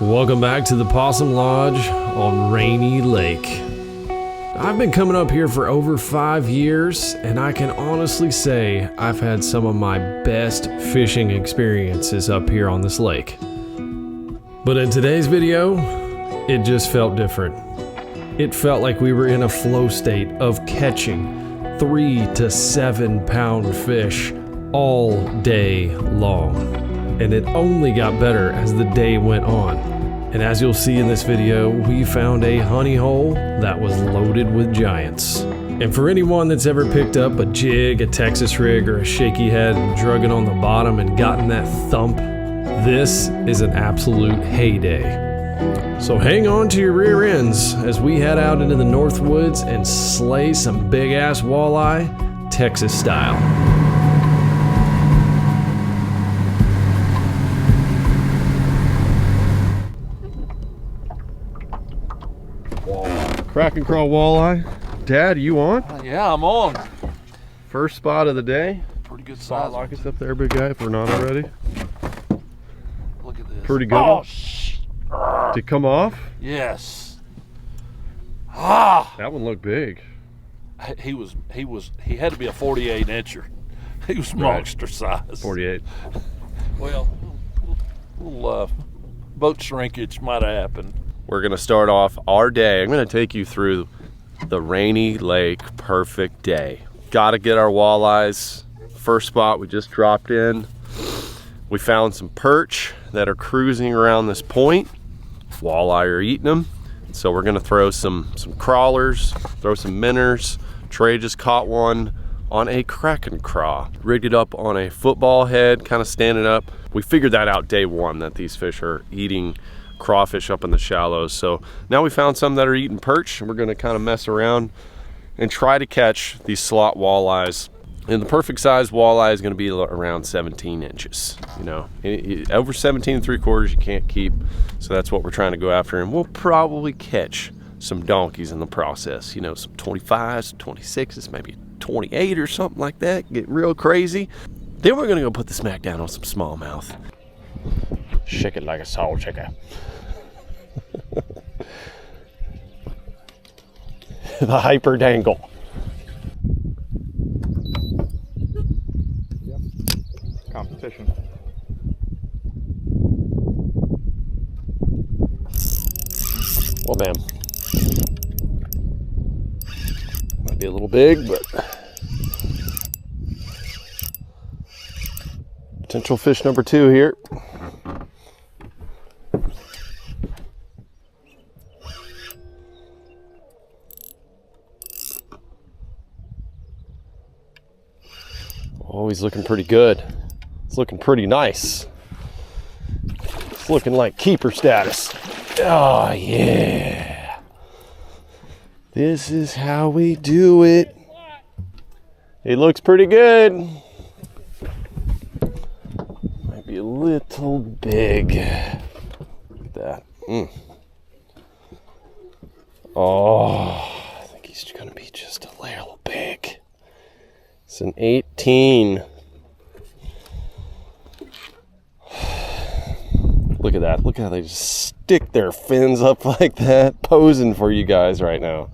Welcome back to the Possum Lodge on Rainy Lake. I've been coming up here for over 5 years, and I can honestly say I've had some of my best fishing experiences up here on this lake. But in today's video, it just felt different. It felt like we were in a flow state of catching 3 to 7 pound fish all day long. And it only got better as the day went on. And as you'll see in this video, we found a honey hole that was loaded with giants. And for anyone that's ever picked up a jig, a Texas rig, or a shaky head and drug it on the bottom and gotten that thump, this is an absolute heyday. So hang on to your rear ends as we head out into the North Woods and slay some big ass walleye, Texas style. Crack and crawl walleye. Dad, you on? Yeah, I'm on. First spot of the day. Pretty good size. Lock us up there, big guy, if we're not already. Look at this. Pretty good. Oh, Did it come off? yes. Ah, That one looked big. he had to be a 48 incher. He was monster size. 48. Well, little boat shrinkage might have happened. We're gonna start off our day. I'm gonna take you through the Rainy Lake perfect day. Gotta get our walleyes. First spot we just dropped in. We found some perch that are cruising around this point. Walleye are eating them. So we're gonna throw some crawlers, throw some minnows. Trey just caught one on a Kraken craw. Rigged it up on a football head, kind of standing up. We figured that out day one, that these fish are eating crawfish up in the shallows. So now we found some that are eating perch, and we're gonna kind of mess around and try to catch these slot walleyes. And the perfect size walleye is gonna be around 17 inches. You know, over 17 3/4 you can't keep. So that's what we're trying to go after. And we'll probably catch some donkeys in the process. You know, some 25s, 26s, maybe 28 or something like that. Get real crazy. Then we're gonna go put the smack down on some smallmouth. Shake it like a salt shaker. The hyper dangle. Yep. Competition. Well, bam. Might be a little big, but potential fish number 2 here. Oh, he's looking pretty good. It's looking pretty nice. It's looking like keeper status. Oh, yeah. This is how we do it. It looks pretty good. Might be a little big. Look at that. Oh, I think he's going to be just a little big. It's an 18. Look at that. Look how they just stick their fins up like that, posing for you guys right now.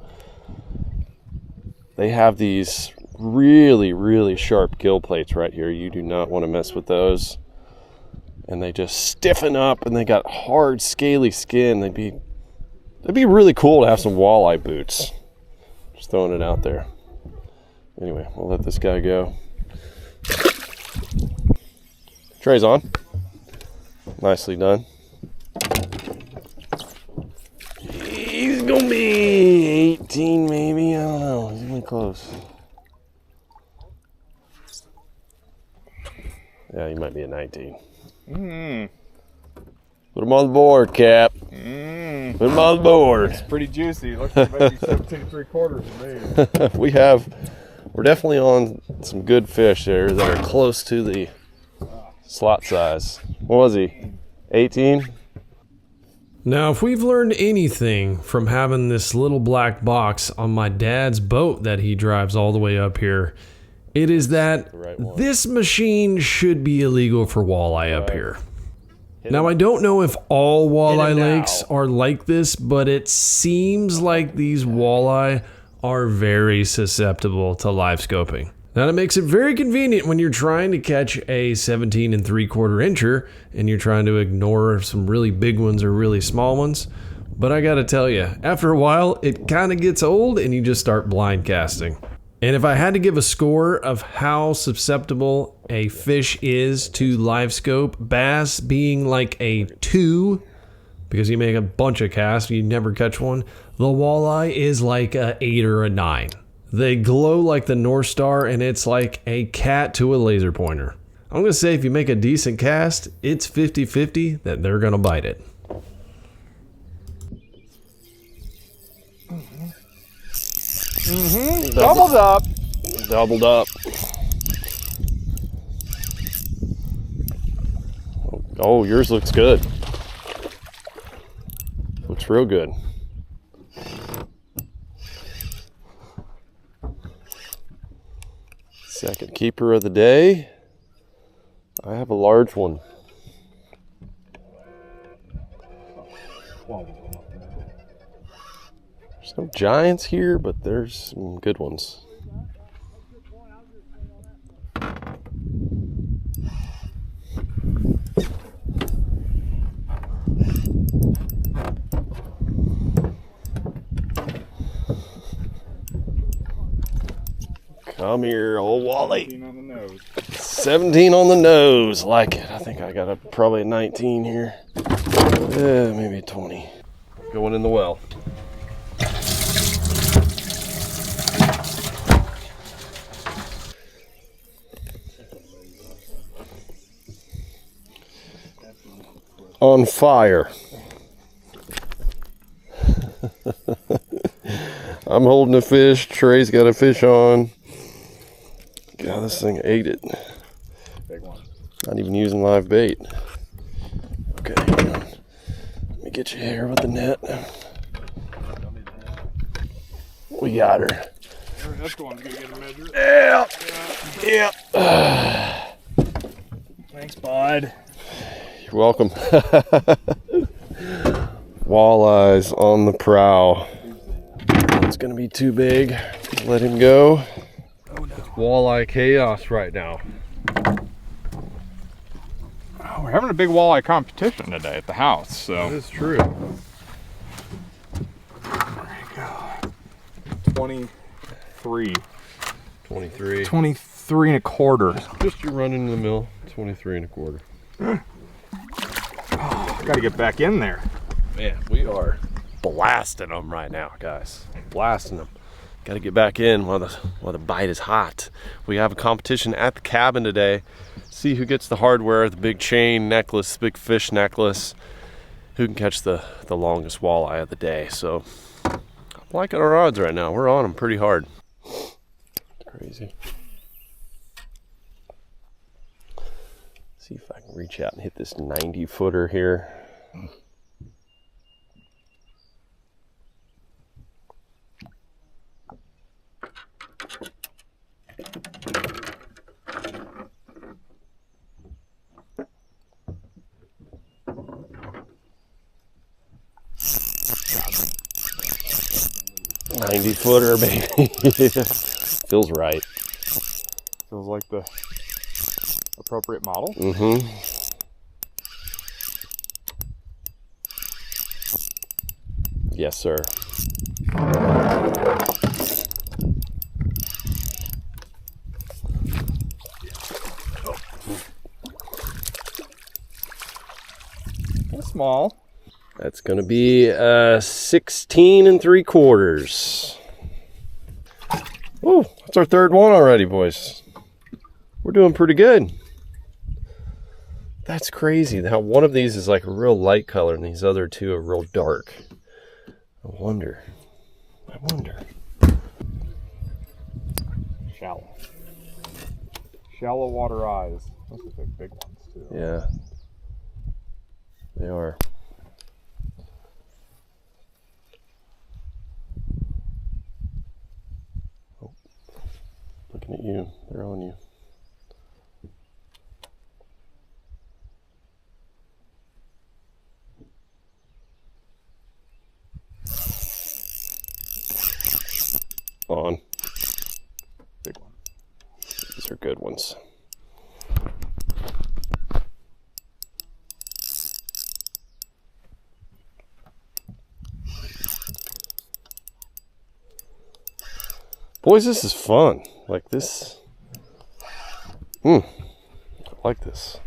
They have these really, really sharp gill plates right here. You do not want to mess with those. And they just stiffen up, and they got hard, scaly skin. It'd be really cool to have some walleye boots. Just throwing it out there. Anyway, we'll let this guy go. Tray's on. Nicely done. He's gonna be 18 maybe, I don't know, he's really close. Yeah, he might be a 19. Put him on the board, Cap. Put him on the board. It's pretty juicy. Looks like maybe 17 3/4 to me. We're definitely on some good fish there that are close to the slot size. What was he? 18? Now, if we've learned anything from having this little black box on my dad's boat that he drives all the way up here, it is that this machine should be illegal for walleye up here. Now, I don't know if all walleye lakes are like this, but it seems like these walleye are very susceptible to live scoping. Now, that makes it very convenient when you're trying to catch a 17 3/4 incher and you're trying to ignore some really big ones or really small ones. But I gotta tell you, after a while, it kind of gets old and you just start blind casting. And if I had to give a score of how susceptible a fish is to live scope, bass being like a 2, because you make a bunch of casts, you never catch one, the walleye is like a 8 or a 9. They glow like the North Star, and it's like a cat to a laser pointer. I'm gonna say if you make a decent cast, it's 50-50 that they're gonna bite it. Doubled up. Doubled up. Oh, yours looks good. Looks real good. Second keeper of the day. I have a large one. There's no giants here, but there's some good ones. Come here, old Wally. 17 on the nose. 17 on the nose. Like it. I think I got probably a 19 here. Maybe 20. Going in the well. On fire. I'm holding a fish. Trey's got a fish on. God, this thing ate it. Big one. Not even using live bait. Okay, hang on. Let me get you here with the net. We got her. That's the one. Gonna get a measure. Yeah. Yeah. Thanks, bud. You're welcome. Walleyes on the prow. It's gonna be too big. Let him go. Oh no. Walleye chaos right now. Oh, we're having a big walleye competition today at the house, so. That is true. There you go. 23. 23. 23 and a quarter. Just your run into the mill. 23 and a quarter. Oh, gotta get back in there. Man, we are blasting them right now, guys. Blasting them. Got to get back in while the bite is hot. We have a competition at the cabin today. See who gets the hardware, the big chain necklace, big fish necklace. Who can catch the longest walleye of the day. So I'm liking our odds right now. We're on them pretty hard. Crazy. See if I can reach out and hit this 90-footer here. Footer, baby. Feels right. Feels like the appropriate model. Mm-hmm. Yes, sir. Small. That's gonna be 16 3/4. Oh, that's our third one already, boys. We're doing pretty good. That's crazy how one of these is like a real light color and these other two are real dark. I wonder. Shallow. Shallow water eyes. Those are big ones too. Yeah, they are. Oh, looking at you. They're on you. on. Big one. These are good ones. Boys, this is fun. Like this. I like this.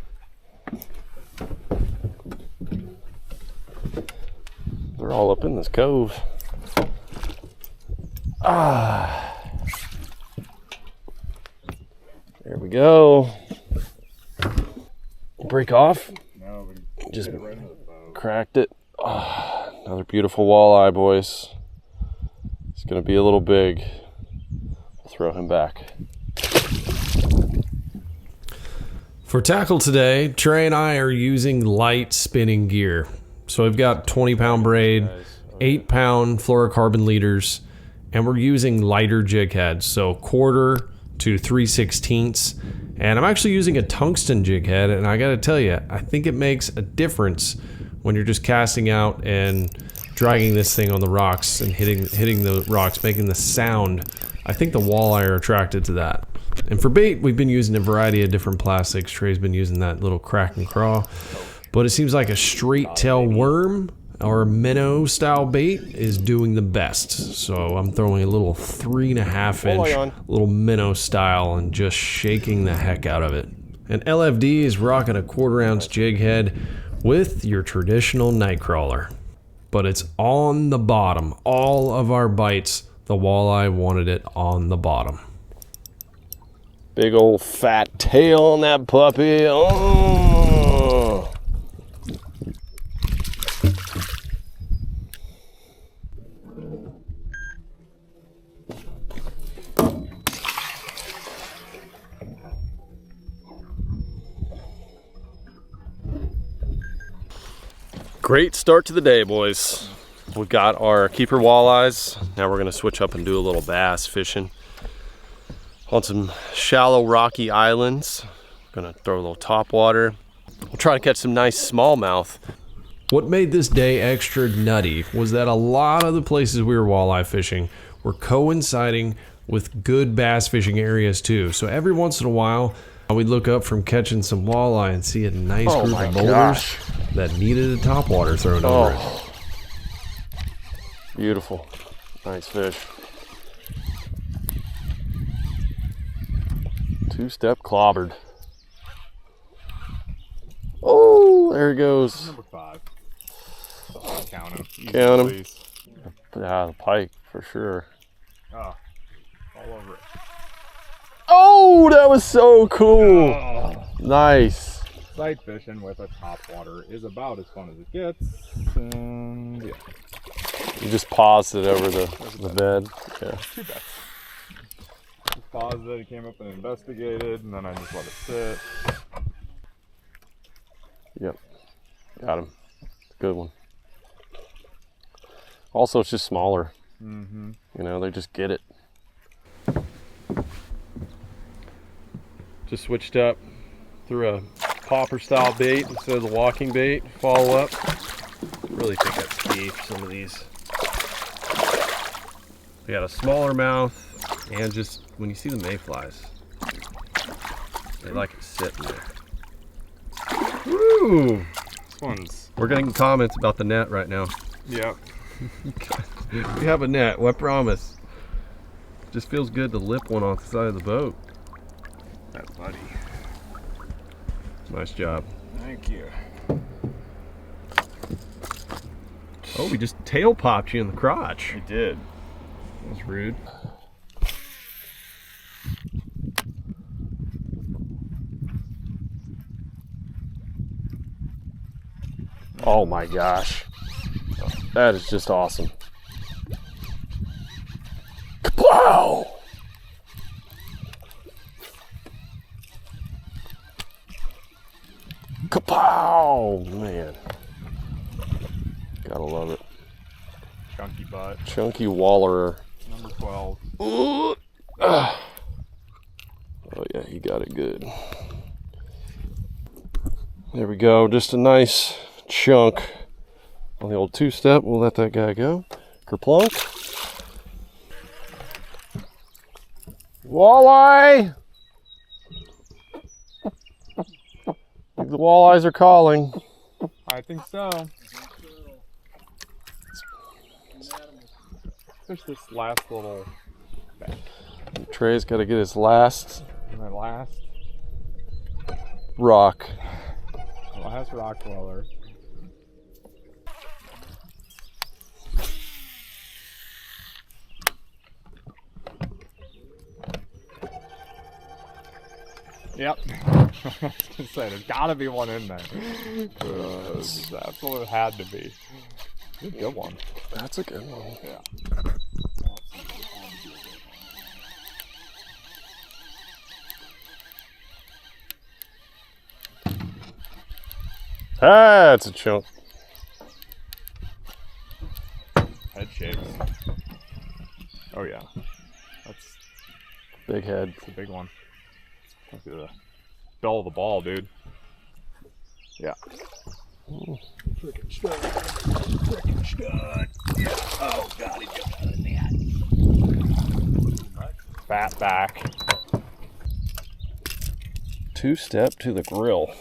They're all up in this cove. There we go. Break off. No, we Just hit it right into the boat. cracked it. Another beautiful walleye, boys. It's gonna be a little big. We'll throw him back. For tackle today, Trey and I are using light spinning gear. So we've got 20-pound braid, 8-pound fluorocarbon leaders, and we're using lighter jig heads, so 1/4 to 3/16. And I'm actually using a tungsten jig head, and I gotta tell you, I think it makes a difference when you're just casting out and dragging this thing on the rocks and hitting the rocks, making the sound. I think the walleye are attracted to that. And for bait, we've been using a variety of different plastics. Trey's been using that little crack and craw, but it seems like a straight tail worm or minnow style bait is doing the best. So I'm throwing a little 3.5 inch little minnow style and just shaking the heck out of it. And LFD is rocking a 1/4 ounce jig head with your traditional night crawler, but it's on the bottom. All of our bites, the walleye wanted it on the bottom. Big old fat tail on that puppy. Oh. Great start to the day, boys. We've got our keeper walleyes. Now we're gonna switch up and do a little bass fishing on some shallow rocky islands. Gonna throw a little topwater. We'll try to catch some nice smallmouth. What made this day extra nutty was that a lot of the places we were walleye fishing were coinciding with good bass fishing areas too. So every once in a while, we'd look up from catching some walleye and see a nice group of boulders that needed a topwater thrown over it. Beautiful. Nice fish. Two-step clobbered. Oh, there he goes. Number 5. Count him. Count him. Please. Yeah, the pike for sure. Oh, all over it. Oh, that was so cool. Oh. Nice. Sight fishing with a topwater is about as fun as it gets. And yeah. You just paused it over the bed. Yeah. Too bad. Just paused it, he came up and investigated, and then I just let it sit. Yep. Got him. Good one. Also, it's just smaller. Mm-hmm. You know, they just get it. Just switched up through a popper style bait instead of the walking bait. Follow up. Really think that's key for some of these. We got a smaller mouth, and just when you see the mayflies, they like it sitting there. Woo! This one's. We're getting comments about the net right now. Yep. We have a net, I promise. Just feels good to lip one off the side of the boat. That buddy. Nice job. Thank you. Oh, we just tail popped you in the crotch. He did. That's rude. Oh my gosh. That is just awesome. Kapow! Kapow! Man. Gotta love it. Chunky butt. Chunky wallerer. Number 12. Ooh. Oh yeah, he got it good. There we go, just a nice chunk on the old two-step. We'll let that guy go. Kerplunk. Walleye! The walleyes are calling. I think so. Fish this last little bit. Trey's got to get his last My last rock. rock dweller. Yep. I was gonna say, there's gotta be one in there. That's what it had to be. It's a good one. That's a good one. Yeah. That's a chunk. Head shapes. Oh yeah. That's Big head. a big one. Look at the bell of the ball, dude. Yeah. Freaking stud. Freaking stud. Oh, God, he jumped out of the net. Fat back. Two-step to the grill.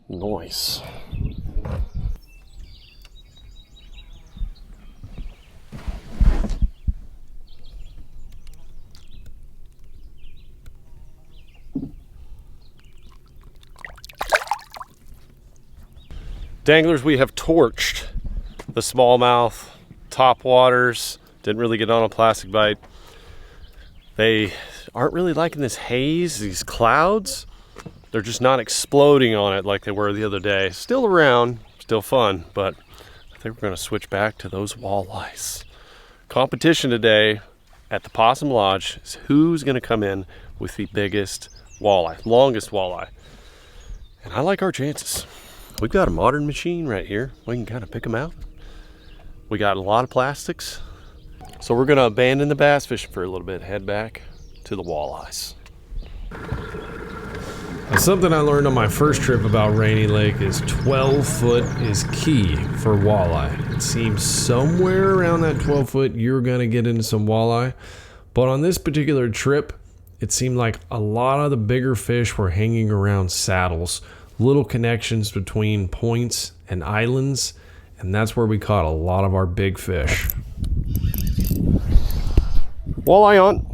Nice. Danglers, we have torched the smallmouth, topwaters. Didn't really get on a plastic bite. They aren't really liking this haze, these clouds. They're just not exploding on it like they were the other day. Still around, still fun, but I think we're gonna switch back to those walleyes. Competition today at the Possum Lodge is who's gonna come in with the biggest walleye, longest walleye. And I like our chances. We've got a modern machine right here. We can kind of pick them out. We got a lot of plastics. So we're gonna abandon the bass fishing for a little bit, head back to the walleyes. Something I learned on my first trip about Rainy Lake is 12 foot is key for walleye. It seems somewhere around that 12 foot you're gonna get into some walleye. But on this particular trip, it seemed like a lot of the bigger fish were hanging around saddles, little connections between points and islands, and that's where we caught a lot of our big fish. Walleye on.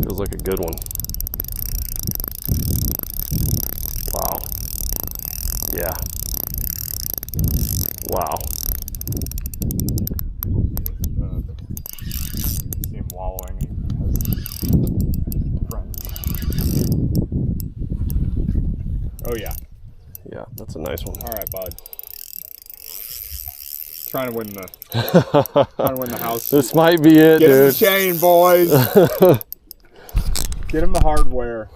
Feels like a good one. Wow. Yeah. Wow. See him wallowing. Oh yeah. Yeah, that's a nice one. All right, bud. Trying to win the house. This might be it, Get him dude. the chain, boys. Get him the hardware.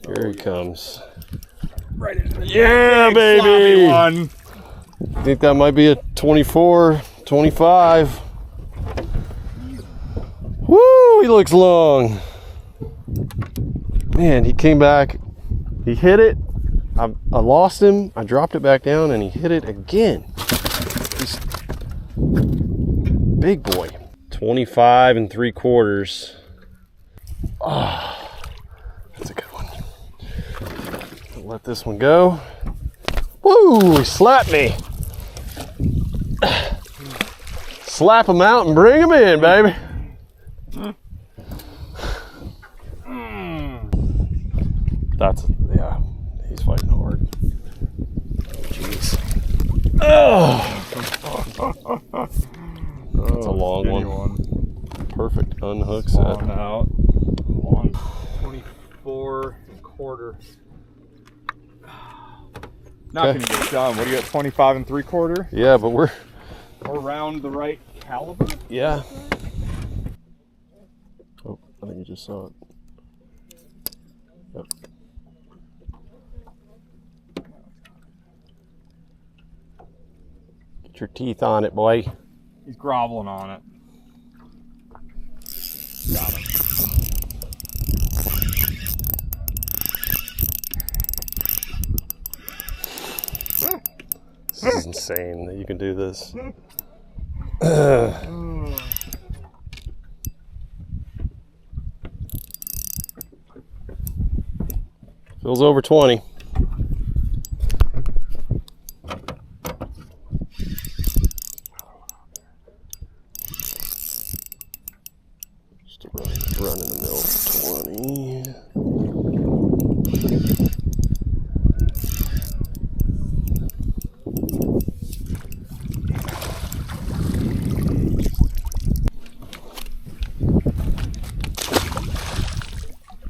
Here he comes. Right into the Yeah, big baby. sloppy one. I think that might be a 24, 25. Woo, he looks long. Man, he came back. He hit it. I lost him. I dropped it back down and he hit it again. He's big boy. 25 3/4. Oh, that's a good one. Let this one go. Woo, he slapped me. Slap him out and bring him in, baby. That's, yeah, he's fighting hard. Jeez. Oh, that's a long one. Perfect unhook set. Long out. Long. 24 1/4. Not Okay. gonna get done. What do you got? 25 3/4? Yeah, but we're, Around the right caliber? yeah. Oh, I think you just saw it. Yep. Get your teeth on it, boy. He's groveling on it. Got him. This is insane that you can do this. Feels over 20. Just a run in the middle of 20.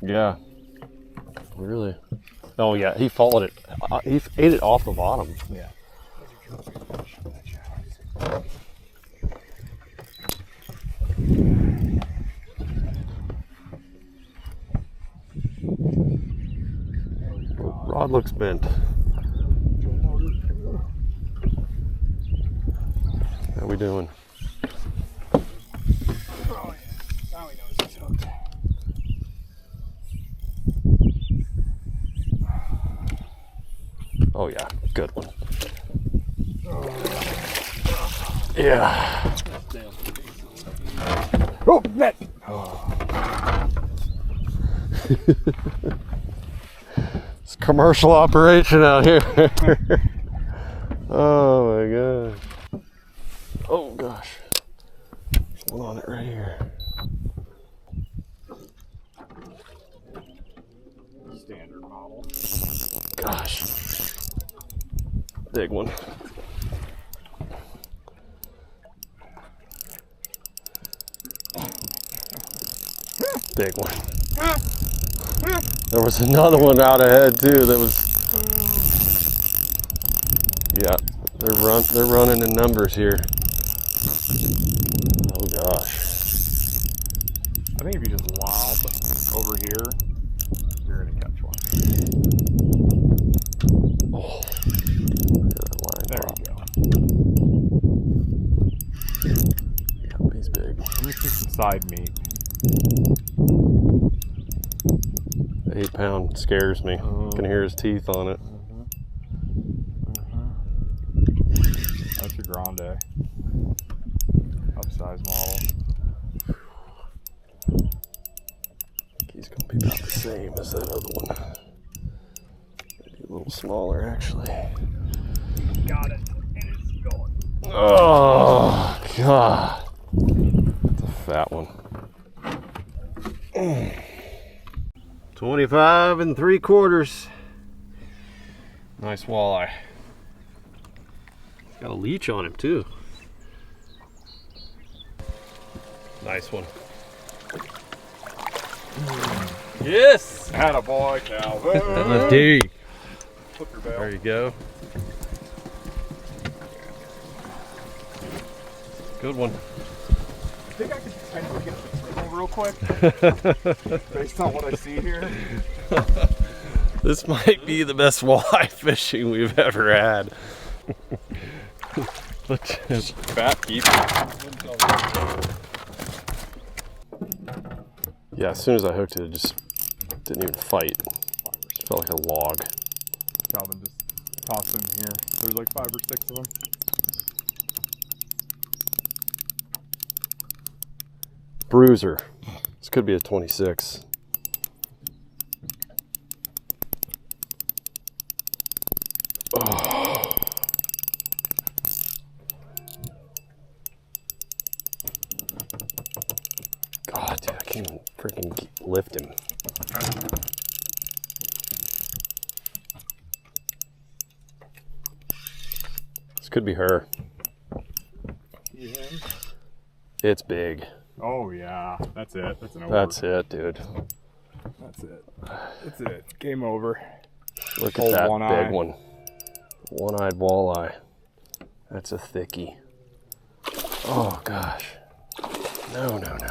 Yeah. Really? Oh yeah, he followed it. He ate it off the bottom. Yeah. Rod looks bent. How we doing? Oh yeah. Now he knows he's hooked. Oh yeah, good one. Yeah. Oh, net! It's a commercial operation out here. Oh my gosh. Oh gosh. There's one on it right here. Standard model. Gosh. Big one. Big one. There was another one out ahead too that was. Yeah, they're running in numbers here. Oh gosh. I think if you just lob over here, you're gonna catch one. Oh, look at that line There drop. you go. Yeah, he's big. This is some side meat. 8 pound scares me. Can hear his teeth on it. That's a grande. Upsize model. He's gonna be about the same as that other one. Maybe a little smaller actually. Got it. And it's going. Oh god. It's a fat one. 25 3/4. Nice walleye. Got a leech on him too. Nice one. Yes. Attaboy, Calvin. LFD. Hooker bell. There you go. Good one. I think I could potentially get the signal real quick. Based on what I see here. This might be the best walleye fishing we've ever had. But just Fat keep. yeah, as soon as I hooked it, it just didn't even fight. Just felt like a log. Calvin just tossed them here. There's like 5 or 6 of them. Bruiser. This could be a 26. Oh. God, dude, I can't even freaking lift him. This could be her. See him? It's big. Oh yeah, that's it. That's an over. That's it, dude. That's it. That's it. Game over. Look at Old that one-eye. big one. One-eyed walleye. That's a thickie. Oh gosh. No, no, no.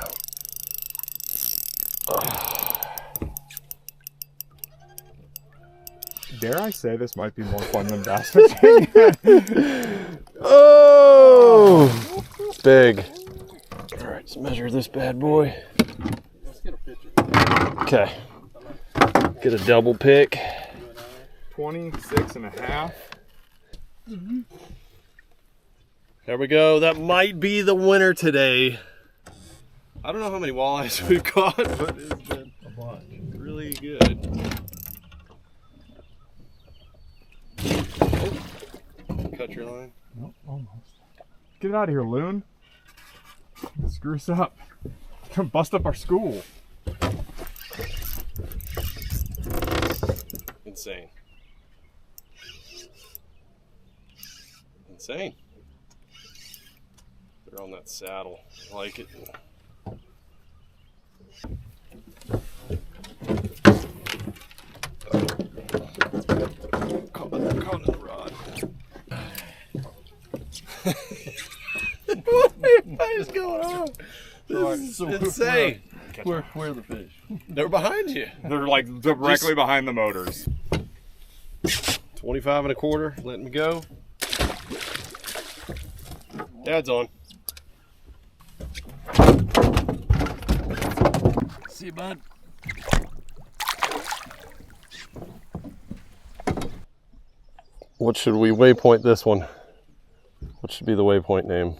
Dare I say this might be more fun than bass fishing? Oh! Big. All right, let's measure this bad boy. Let's get a picture. Okay. Get a double pick. 26 and a half. There we go. That might be the winner today. I don't know how many walleyes we've caught, but it's been a bunch. Really good. Oh, cut your line. Nope, almost. Get out of here, loon. Screw us up. Come bust up our school. Insane. Insane. They're on that saddle. I like it. Caught in the rod. What is going on? This is insane. Where are the fish? They're behind you. They're like directly behind the motors. 25 and a quarter. Letting me go. Dad's on. See you, bud. What should we waypoint this one? What should be the waypoint name?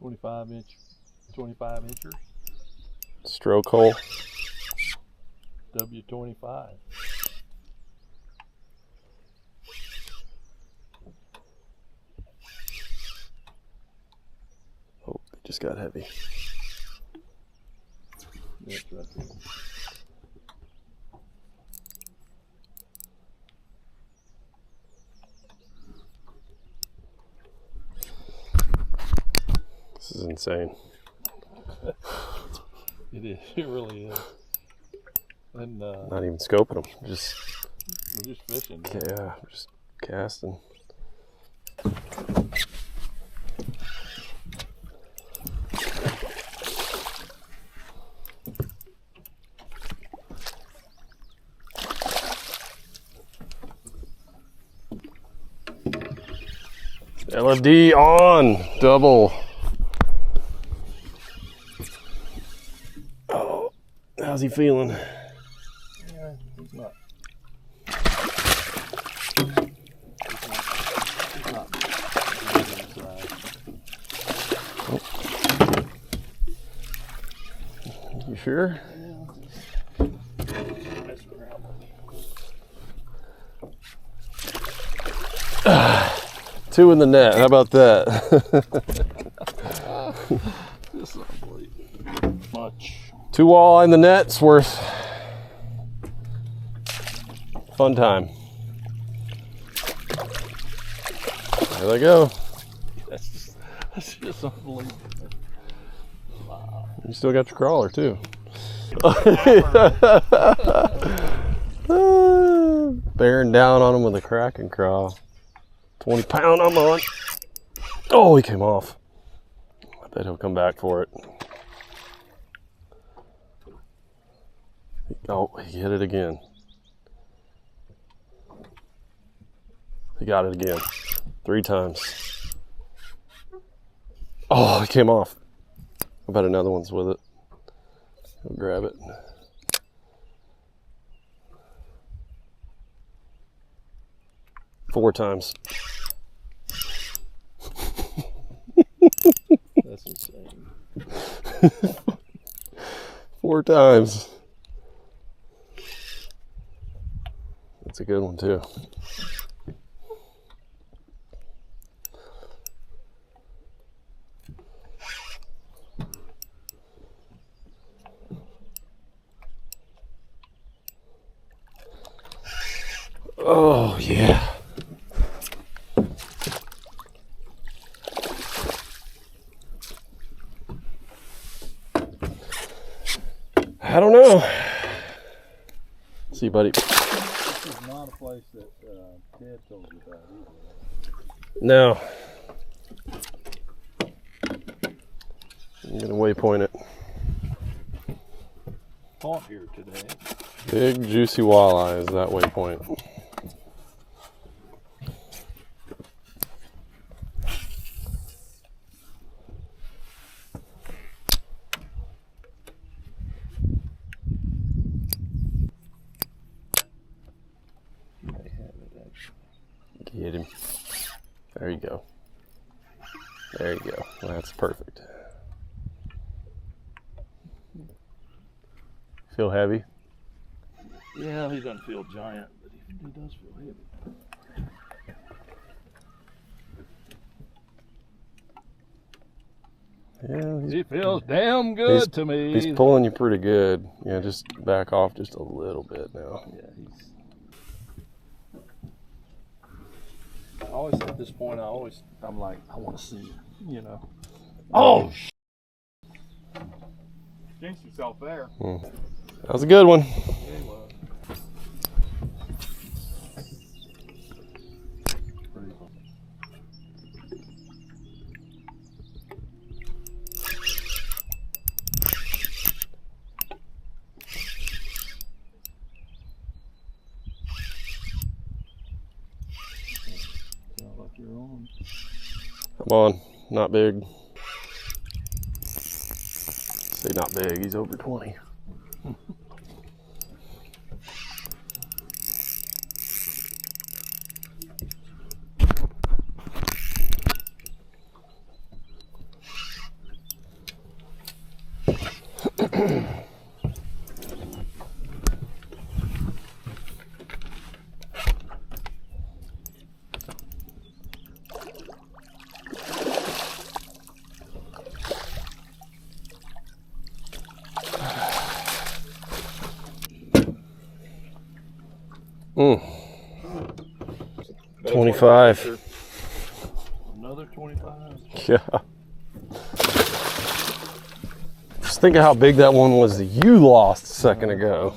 25 incher. Stroke hole. W25. Oh, it just got heavy. That's right. This is insane. It is. It really is. And Not even scoping them. Just we're just fishing. yeah, just casting. LFD on double. Oh, how's he feeling? Yeah, he's not. You sure? Two in the net. How about that? This is unbelievable. Much. 2 walleye in the net's worth fun time. There they go. That's just unbelievable. You still got your crawler too. Bearing down on him with a Kraken craw. 20 pound, I'm on. Oh, he came off. I bet he'll come back for it. Oh, he hit it again. He got it again. 3 times. Oh, he came off. I bet another one's with it. I'll grab it. Four times. That's insane. 4 times. That's a good one too. Oh yeah. I don't know. See, buddy. This is not a place that Ted told you about either. No. I'm gonna waypoint it. Caught here today. Big juicy walleye is that waypoint. Get him. There you go. There you go. That's perfect. Feel heavy? Yeah, he doesn't feel giant, but he does feel heavy. Yeah, He feels damn good to me. He's pulling you pretty good. Yeah, just back off just a little bit now. Yeah, I always at this point, I'm like, I want to see, you know. Oh, Jinxed yourself there. That was a good one. Come on, not big. Say not big, he's over 20. Mm. 25. another 25. Yeah. Just think of how big that one was that you lost a second ago.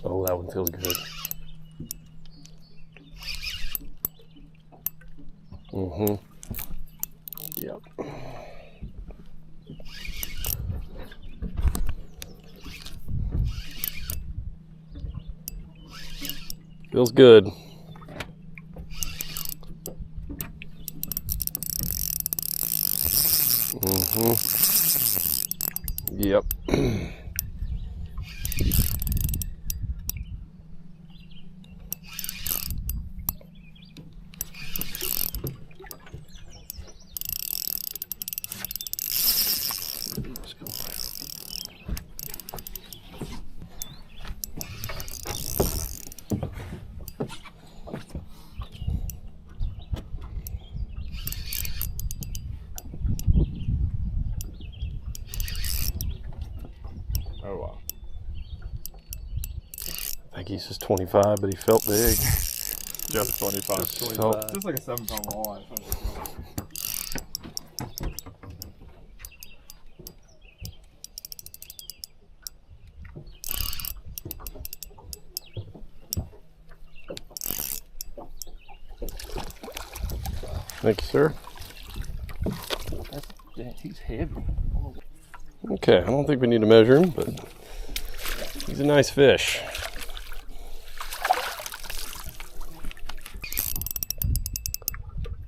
Oh, that one feels good. Mm-hmm. Yep. Feels good. Mm-hmm. Yep. Oh wow. I think he's just 25, but he felt big. Just 25. Felt, Just like a 7-pound walleye. thank you, sir. He's heavy. Okay, I don't think we need to measure him, but he's a nice fish.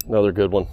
Another good one.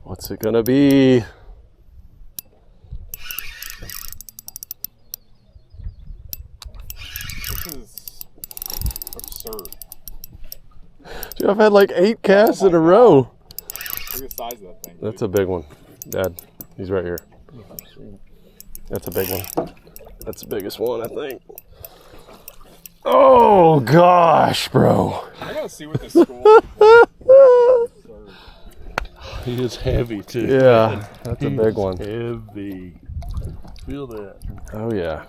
What's it gonna be? This is absurd. Dude, I've had like 8 casts in a row. Look at the size of that thing. That's a big one. Dad, he's right here. That's a big one. That's the biggest one, I think. Oh gosh, bro. I gotta see what this school is. He is heavy too. Yeah, that's a big one. Heavy. Feel that. Oh yeah.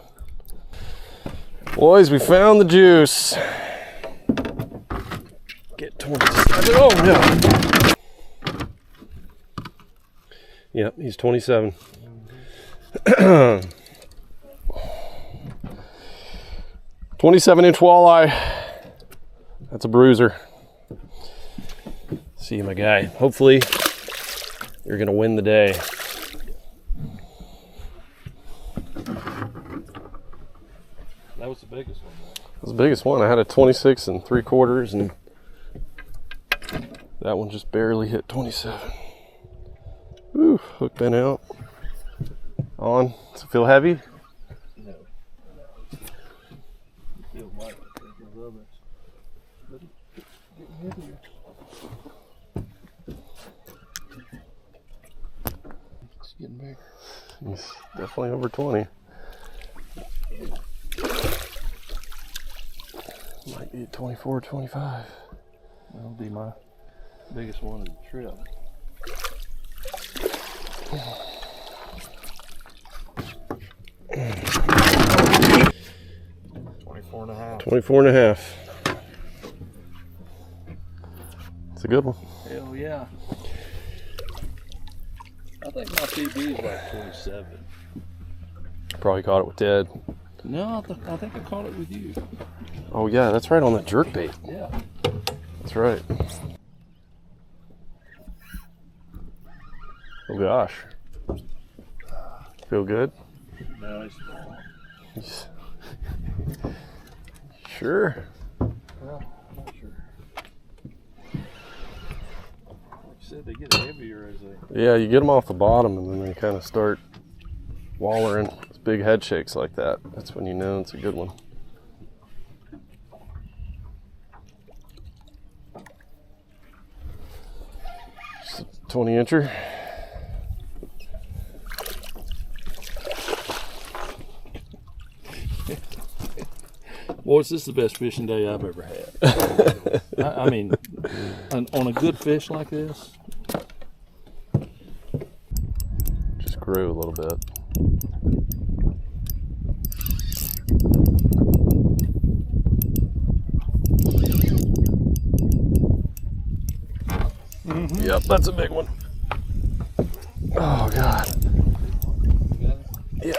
Boys, we found the juice. Get 27. Oh no. Yep, he's 27. 27-inch walleye. That's a bruiser. See you, my guy. Hopefully, you're gonna win the day. That was the biggest one. That was the biggest one. I had a 26 3/4, and that one just barely hit 27. Woo, hook been out. On. Does it feel heavy? No. Feel like rubber. But it's getting heavier. It's getting bigger. It's definitely over 20. Might be 24, 25. That'll be my biggest one of the trip. Twenty-four and a half. It's a good one. Hell yeah. I think my PB is like 27. Probably caught it with Ted. No, I think I caught it with you. Oh yeah, that's right, on the jerk bait. Yeah. That's right. Oh gosh. Feel good? No, it's Sure. well, I'm not sure. Like you said, they get heavier as they. Yeah, you get them off the bottom and then they kind of start wallering. It's big head shakes like that. That's when you know it's a good one. Just a 20-incher. Boys, this is the best fishing day I've ever had. I mean, on a good fish like this. Just grew a little bit. Yep, that's a big one. Oh God. Yeah.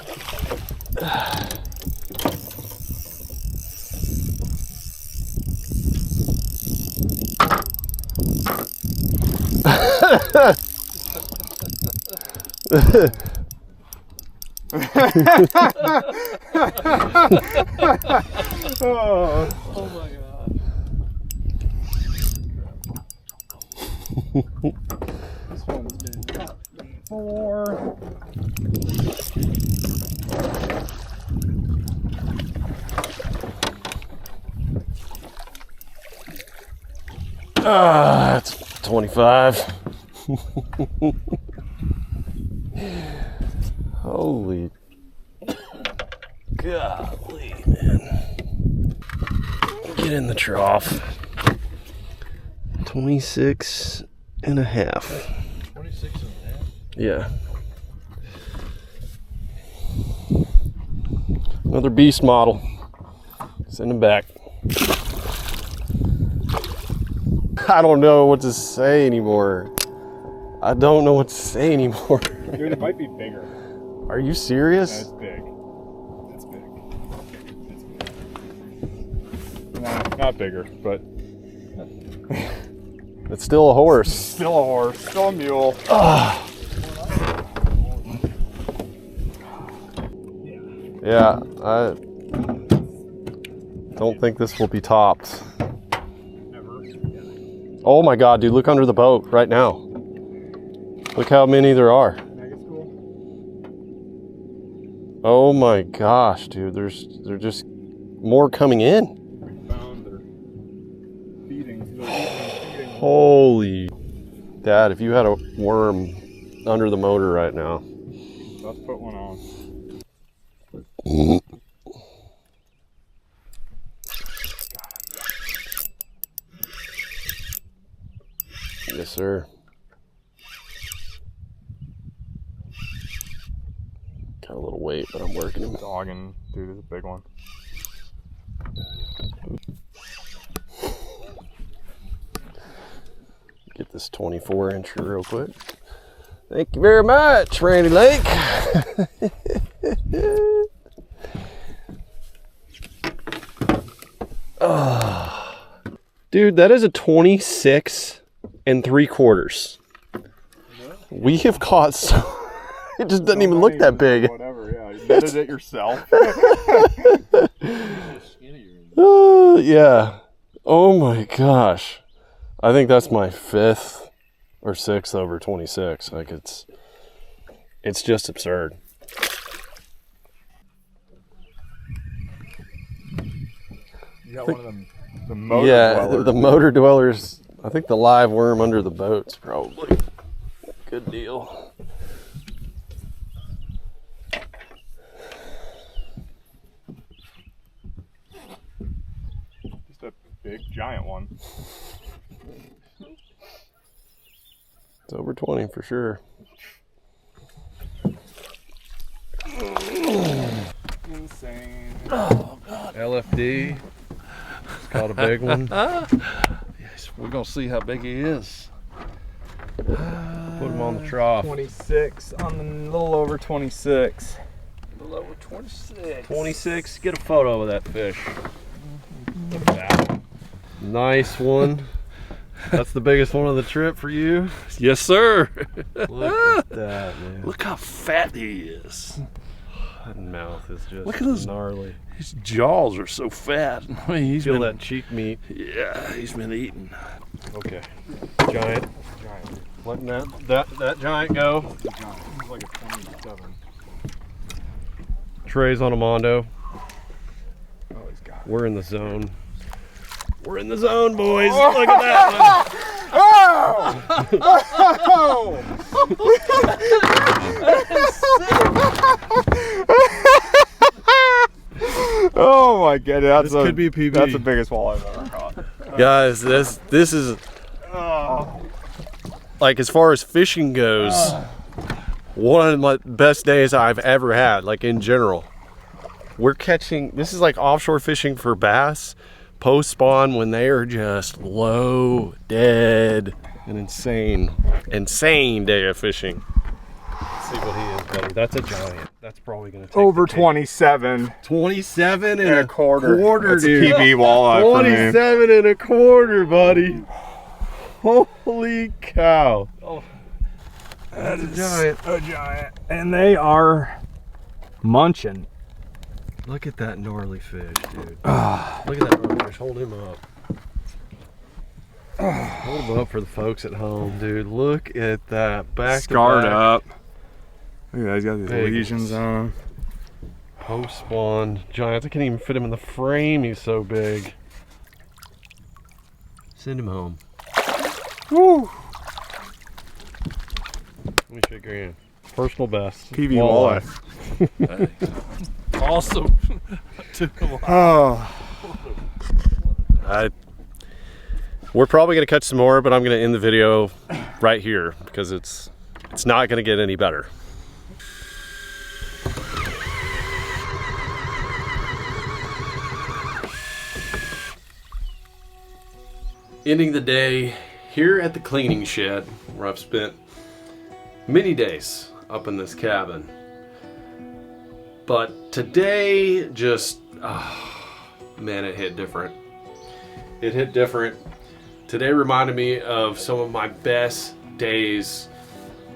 Oh my God. This one's been caught before. That's 25. Holy golly, man. Get in the trough. 26 and a half. 26 and a half. Yeah. Another beast model. Send him back. I don't know what to say anymore. I don't know what to say anymore. Dude, it might be bigger. Are you serious? That's big. That's big. It's big. Nah, not bigger, but It's still a horse. still a horse, still a mule. Yeah, I don't think this will be topped. Oh my God, dude, look under the boat right now. Look how many there are. Oh my gosh, dude, there's just more coming in. Found they're feeding. They're feeding. Holy, Dad, if you had a worm under the motor right now. Let's put one on. Yes, sir. Got a little weight, but I'm working him. Dogging, dude, is a big one. Get this 24-incher real quick. Thank you very much, Randy Lake. Dude, that is a 26 3/4. We have caught so it just doesn't even look that big. Whatever, yeah. You netted it yourself. Yeah. Oh my gosh. I think that's my 5th or 6th over 26. Like it's just absurd. You got one of them, the motor dwellers. The motor dwellers. I think the live worm under the boat's probably a good deal. Just a big giant one. It's over 20 for sure. Insane. Oh God. LFD. It's called a big one. Yes, we're gonna see how big he is. Put him on the trough. 26 on the little over 26. A little over 26. 26. Get a photo of that fish. Look at that. Nice one. That's the biggest one of the trip for you. Yes, sir. Look at that, man. Look how fat he is. That mouth is just Look at his- gnarly. His jaws are so fat. I mean, he's Feel been, that cheek meat. yeah, he's been eating. Okay. Giant. Letting that giant go. He's like a 27. Trey's on a mondo. Oh, he's got it. We're in the zone. We're in the zone, boys. Look at that one. Oh my god, This could be PB. That's the biggest walleye I've ever caught. Guys, this is like, as far as fishing goes, one of my best days I've ever had, like in general. We're catching, this is like offshore fishing for bass post spawn when they are just low, dead, and insane day of fishing. Let's see what he is, buddy. That's a giant. That's probably gonna take Over the cake. 27 27 and a quarter. That's dude. a PB walleye for me. 27 and a quarter, buddy. Holy cow. Oh, That's a giant. A giant. And they are munching. Look at that gnarly fish, dude. Look at that gnarly fish. Hold him up. Hold him up for the folks at home, dude. Look at that. Back Scarred to back. up. Look at that, he's got these Big lesions ones. on him. Post spawn giants. I can't even fit him in the frame. He's so big. Send him home. Woo! Let me shake your hand. Personal best. PB walleye. awesome. Took him a while. Oh. We're probably gonna catch some more, but I'm gonna end the video right here because it's not gonna get any better. Ending the day here at the cleaning shed where I've spent many days up in this cabin. But today just, man, it hit different. It hit different. Today reminded me of some of my best days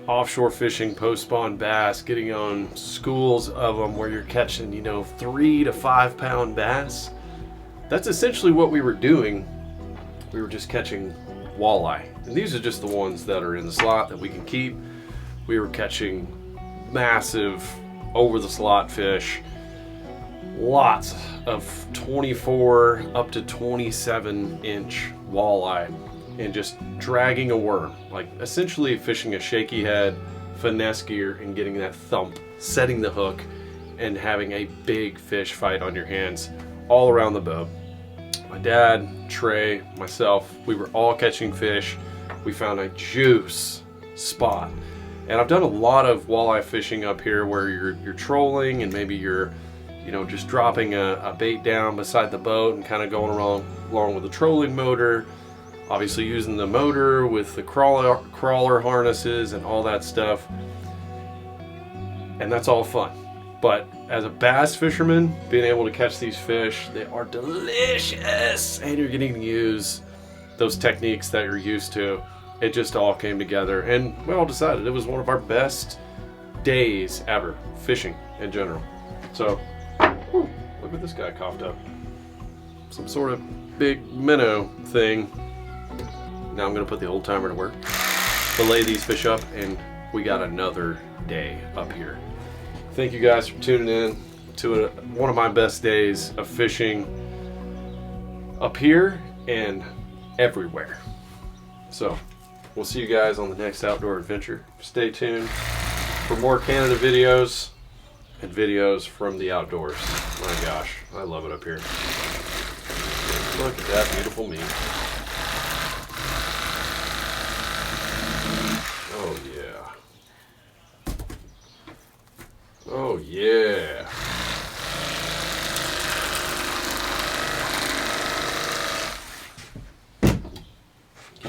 offshore fishing post-spawn bass, getting on schools of them where you're catching, 3 to 5 pound bass. That's essentially what we were doing. We were just catching walleye. And these are just the ones that are in the slot that we can keep. We were catching massive over the slot fish. Lots of 24 up to 27 inch walleye and just dragging a worm. Like essentially fishing a shaky head, finesse gear, and getting that thump, setting the hook, and having a big fish fight on your hands all around the boat. My dad, Trey, myself, we were all catching fish. We found a juice spot. And I've done a lot of walleye fishing up here where you're trolling and maybe you're, you know, just dropping a bait down beside the boat and kind of going along with the trolling motor. Obviously using the motor with the crawler harnesses and all that stuff. And that's all fun. But as a bass fisherman, being able to catch these fish, they are delicious. And you're getting to use those techniques that you're used to. It just all came together, and we all decided it was one of our best days ever, fishing in general. So, whew, look at this guy coughed up. Some sort of big minnow thing. Now I'm gonna put the old timer to work, fillet these fish up, and we got another day up here. Thank you guys for tuning in to one of my best days of fishing up here and everywhere. So, we'll see you guys on the next outdoor adventure. Stay tuned for more Canada videos and videos from the outdoors. My gosh, I love it up here. Look at that beautiful meat. Oh yeah. Oh yeah.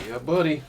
Yeah, buddy.